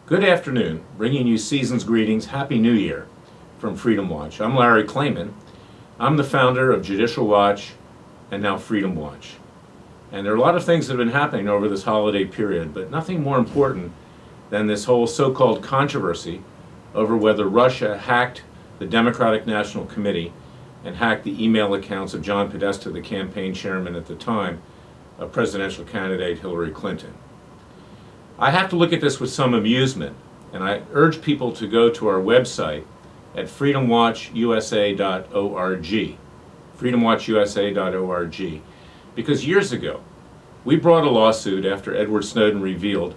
Good afternoon, bringing you season's greetings, Happy New Year from Freedom Watch. I'm Larry Klayman. I'm the founder of Judicial Watch and now Freedom Watch. And there are a lot of things that have been happening over this holiday period, but nothing more important than this whole so-called controversy over whether Russia hacked the Democratic National Committee and hacked the email accounts of John Podesta, the campaign chairman at the time of presidential candidate Hillary Clinton. I have to look at this with some amusement, and I urge people to go to our website at freedomwatchusa.org, freedomwatchusa.org, because years ago we brought a lawsuit after Edward Snowden revealed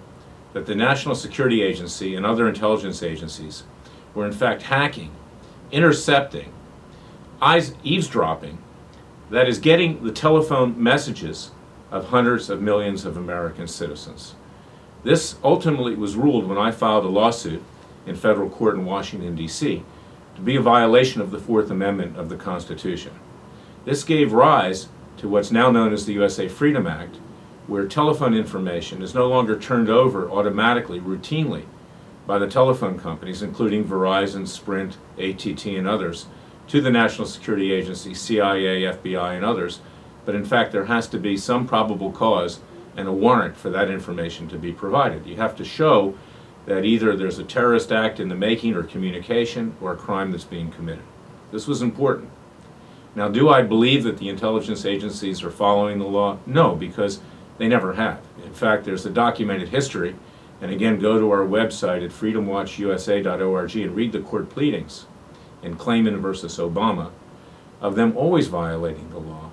that the National Security Agency and other intelligence agencies were in fact hacking, intercepting, eavesdropping, that is, getting the telephone messages of hundreds of millions of American citizens. This ultimately was ruled, when I filed a lawsuit in federal court in Washington, D.C., to be a violation of the Fourth Amendment of the Constitution. This gave rise to what's now known as the USA Freedom Act, where telephone information is no longer turned over automatically, routinely, by the telephone companies, including Verizon, Sprint, AT&T, and others, to the National Security Agency, CIA, FBI, and others, but in fact there has to be some probable cause and a warrant for that information to be provided. You have to show that either there's a terrorist act in the making or communication or a crime that's being committed. This was important. Now, do I believe that the intelligence agencies are following the law? No, because they never have. In fact, there's a documented history, and again, go to our website at freedomwatchusa.org and read the court pleadings in Klayman versus Obama of them always violating the law.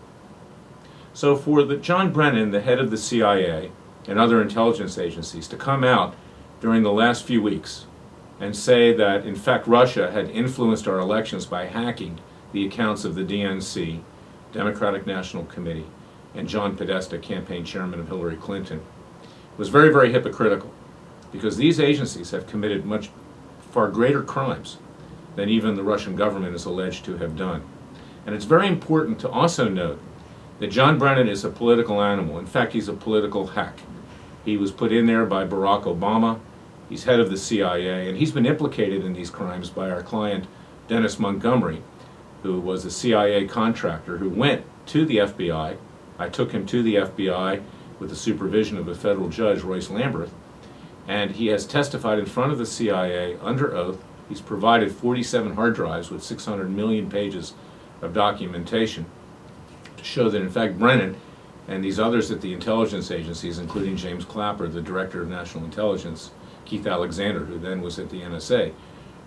So for John Brennan, the head of the CIA and other intelligence agencies, to come out during the last few weeks and say that in fact Russia had influenced our elections by hacking the accounts of the DNC, Democratic National Committee, and John Podesta, campaign chairman of Hillary Clinton, was very, very hypocritical, because these agencies have committed much far greater crimes than even the Russian government is alleged to have done. And it's very important to also note that John Brennan is a political animal. In fact, he's a political hack. He was put in there by Barack Obama. He's head of the CIA, and he's been implicated in these crimes by our client, Dennis Montgomery, who was a CIA contractor who went to the FBI. I took him to the FBI with the supervision of a federal judge, Royce Lamberth, and he has testified in front of the CIA under oath. He's provided 47 hard drives with 600 million pages of documentation to show that in fact Brennan and these others at the intelligence agencies, including James Clapper, the director of national intelligence, Keith Alexander, who then was at the NSA,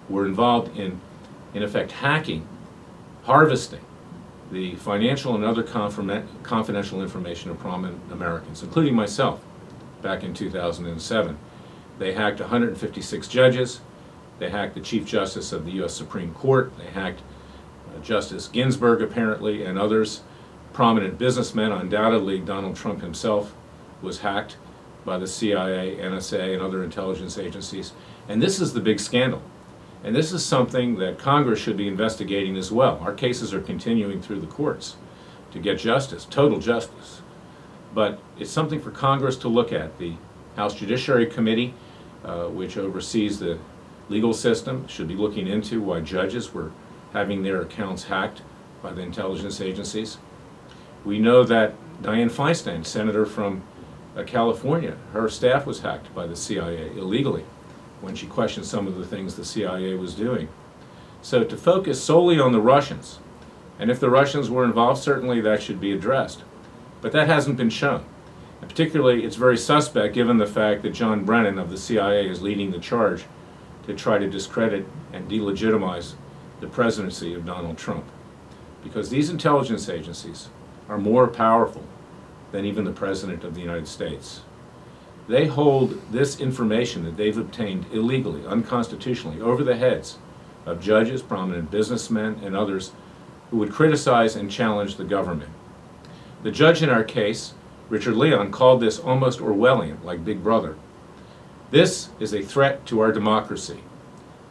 were involved in effect hacking, harvesting the financial and other confidential information of prominent Americans, including myself, back in 2007. They hacked 156 judges. They hacked the Chief Justice of the U.S. Supreme Court. They hacked Justice Ginsburg, apparently, and others. Prominent businessmen, undoubtedly Donald Trump himself, was hacked by the CIA, NSA, and other intelligence agencies. And this is the big scandal. And this is something that Congress should be investigating as well. Our cases are continuing through the courts to get justice, total justice. But it's something for Congress to look at. The House Judiciary Committee, which oversees the legal system, should be looking into why judges were having their accounts hacked by the intelligence agencies. We know that Dianne Feinstein, senator from California, her staff was hacked by the CIA illegally when she questioned some of the things the CIA was doing. So to focus solely on the Russians, and if the Russians were involved, certainly that should be addressed. But that hasn't been shown. And particularly, it's very suspect given the fact that John Brennan of the CIA is leading the charge to try to discredit and delegitimize the presidency of Donald Trump. Because these intelligence agencies are more powerful than even the President of the United States. They hold this information that they've obtained illegally, unconstitutionally, over the heads of judges, prominent businessmen, and others who would criticize and challenge the government. The judge in our case, Richard Leon, called this almost Orwellian, like Big Brother. This is a threat to our democracy,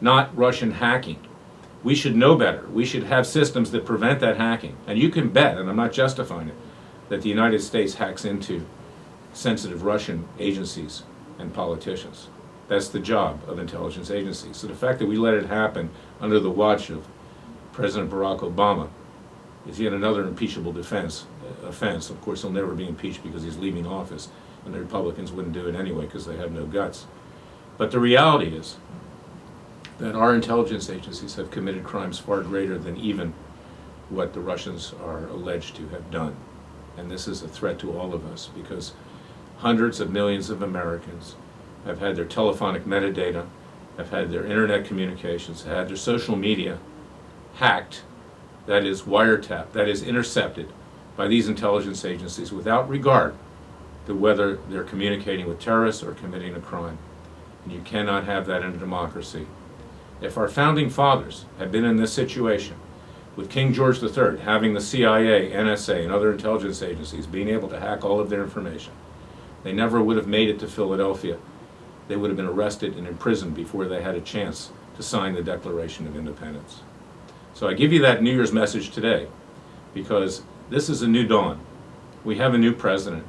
not Russian hacking. We should know better. We should have systems that prevent that hacking. And you can bet, and I'm not justifying it, that the United States hacks into sensitive Russian agencies and politicians. That's the job of intelligence agencies. So the fact that we let it happen under the watch of President Barack Obama is yet another impeachable offense. Of course, he'll never be impeached because he's leaving office, and the Republicans wouldn't do it anyway because they have no guts. But the reality is that our intelligence agencies have committed crimes far greater than even what the Russians are alleged to have done. And this is a threat to all of us because hundreds of millions of Americans have had their telephonic metadata, have had their internet communications, have had their social media hacked, that is wiretapped, that is intercepted by these intelligence agencies without regard to whether they're communicating with terrorists or committing a crime. And you cannot have that in a democracy. If our founding fathers had been in this situation, with King George III having the CIA, NSA, and other intelligence agencies being able to hack all of their information, they never would have made it to Philadelphia. They would have been arrested and imprisoned before they had a chance to sign the Declaration of Independence. So I give you that New Year's message today because this is a new dawn. We have a new president.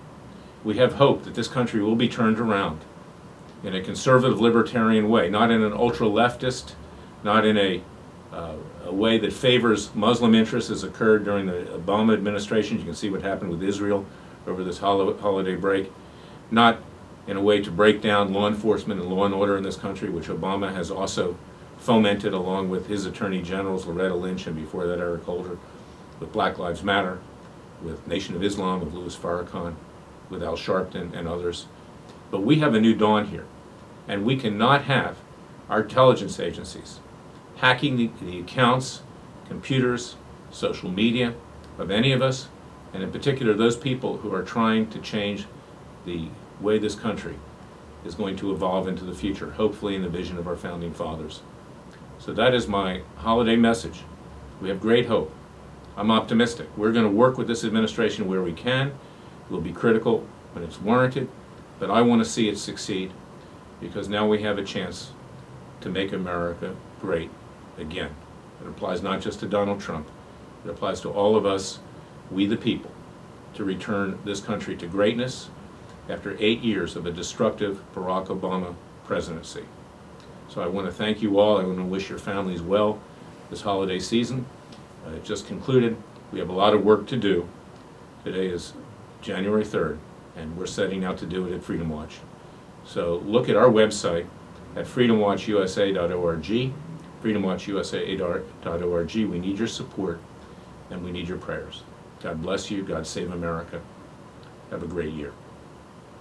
We have hope that this country will be turned around in a conservative libertarian way, not in an ultra-leftist, not in a way that favors Muslim interests as occurred during the Obama administration. You can see what happened with Israel over this holiday break. Not in a way to break down law enforcement and law and order in this country, which Obama has also fomented along with his attorney generals, Loretta Lynch, and before that Eric Holder, with Black Lives Matter, with Nation of Islam, with Louis Farrakhan, with Al Sharpton and others. But we have a new dawn here, and we cannot have our intelligence agencies hacking the accounts, computers, social media of any of us, and in particular those people who are trying to change the way this country is going to evolve into the future, hopefully in the vision of our founding fathers. So that is my holiday message. We have great hope. I'm optimistic. We're going to work with this administration where we can. We'll be critical when it's warranted, but I want to see it succeed because now we have a chance to make America great again. It applies not just to Donald Trump, it applies to all of us, we the people, to return this country to greatness after 8 years of a destructive Barack Obama presidency. So I want to thank you all. I want to wish your families well this holiday season. It just concluded. We have a lot of work to do. Today is January 3rd, and we're setting out to do it at Freedom Watch. So look at our website at freedomwatchusa.org, freedomwatchusa.org. We need your support, and we need your prayers. God bless you. God save America. Have a great year.